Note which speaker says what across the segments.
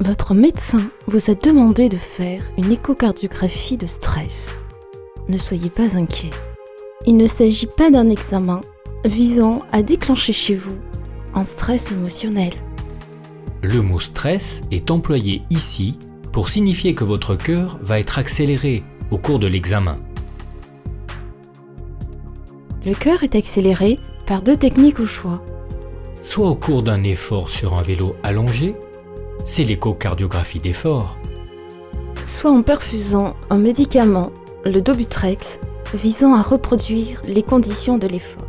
Speaker 1: Votre médecin vous a demandé de faire une échocardiographie de stress. Ne soyez pas inquiet. Il ne s'agit pas d'un examen visant à déclencher chez vous un stress émotionnel.
Speaker 2: Le mot stress est employé ici pour signifier que votre cœur va être accéléré au cours de l'examen.
Speaker 1: Le cœur est accéléré par 2 techniques au choix.
Speaker 2: Soit au cours d'un effort sur un vélo allongé, c'est l'échocardiographie d'effort.
Speaker 1: Soit en perfusant un médicament, le Dobutrex, visant à reproduire les conditions de l'effort.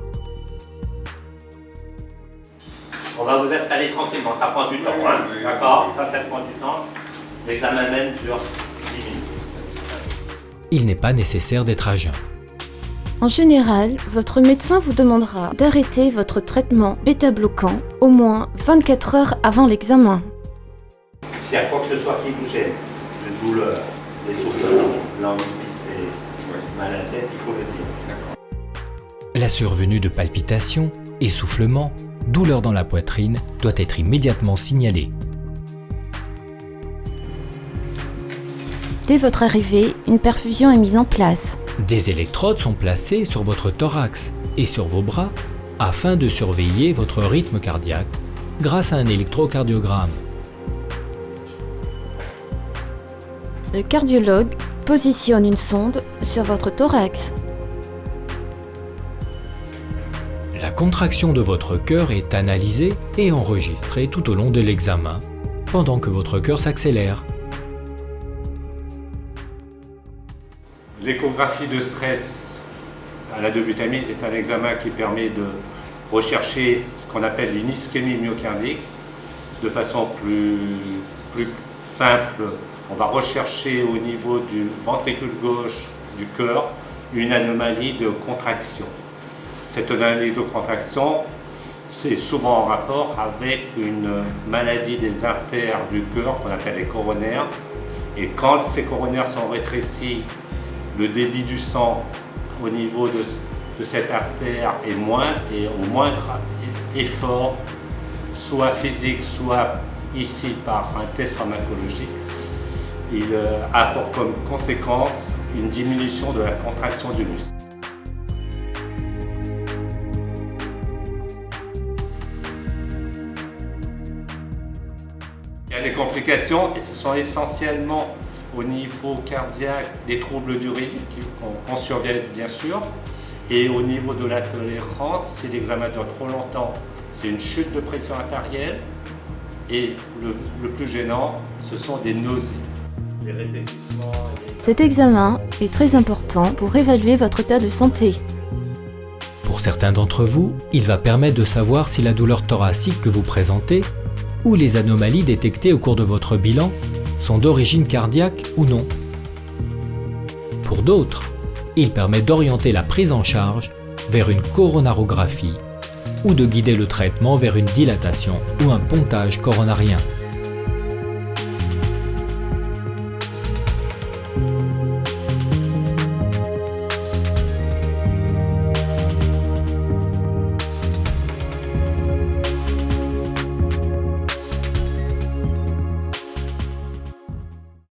Speaker 3: On va vous installer tranquillement, ça prend du temps, hein. D'accord? Ça prend du temps. L'examen même dure 10 minutes.
Speaker 2: Il n'est pas nécessaire d'être à jeun.
Speaker 1: En général, votre médecin vous demandera d'arrêter votre traitement bêta-bloquant au moins 24 heures avant l'examen.
Speaker 3: S'il y a quoi que ce soit qui vous gêne, de douleur, essoufflement, langue glissée, mal à la tête, il faut le dire.
Speaker 2: La survenue de palpitations, essoufflement, douleur dans la poitrine doit être immédiatement signalée.
Speaker 1: Dès votre arrivée, une perfusion est mise en place.
Speaker 2: Des électrodes sont placées sur votre thorax et sur vos bras afin de surveiller votre rythme cardiaque grâce à un électrocardiogramme.
Speaker 1: Le cardiologue positionne une sonde sur votre thorax.
Speaker 2: La contraction de votre cœur est analysée et enregistrée tout au long de l'examen pendant que votre cœur s'accélère.
Speaker 4: L'échographie de stress à la dobutamine est un examen qui permet de rechercher ce qu'on appelle une ischémie myocardique de façon plus simple. On va rechercher au niveau du ventricule gauche du cœur une anomalie de contraction. Cette anomalie de contraction, c'est souvent en rapport avec une maladie des artères du cœur qu'on appelle les coronaires. Et quand ces coronaires sont rétrécis, le débit du sang au niveau de cette artère est moins, et au moindre effort, soit physique, soit ici par un test pharmacologique, il a pour comme conséquence une diminution de la contraction du muscle. Il y a des complications et ce sont essentiellement au niveau cardiaque des troubles du rythme qu'on surveille bien sûr, et au niveau de la tolérance, si l'examen dure trop longtemps, c'est une chute de pression artérielle, et le plus gênant, ce sont des nausées. Les rétrécissements
Speaker 1: Cet examen est très important pour évaluer votre état de santé.
Speaker 2: Pour certains d'entre vous, il va permettre de savoir si la douleur thoracique que vous présentez ou les anomalies détectées au cours de votre bilan sont d'origine cardiaque ou non. Pour d'autres, il permet d'orienter la prise en charge vers une coronarographie ou de guider le traitement vers une dilatation ou un pontage coronarien.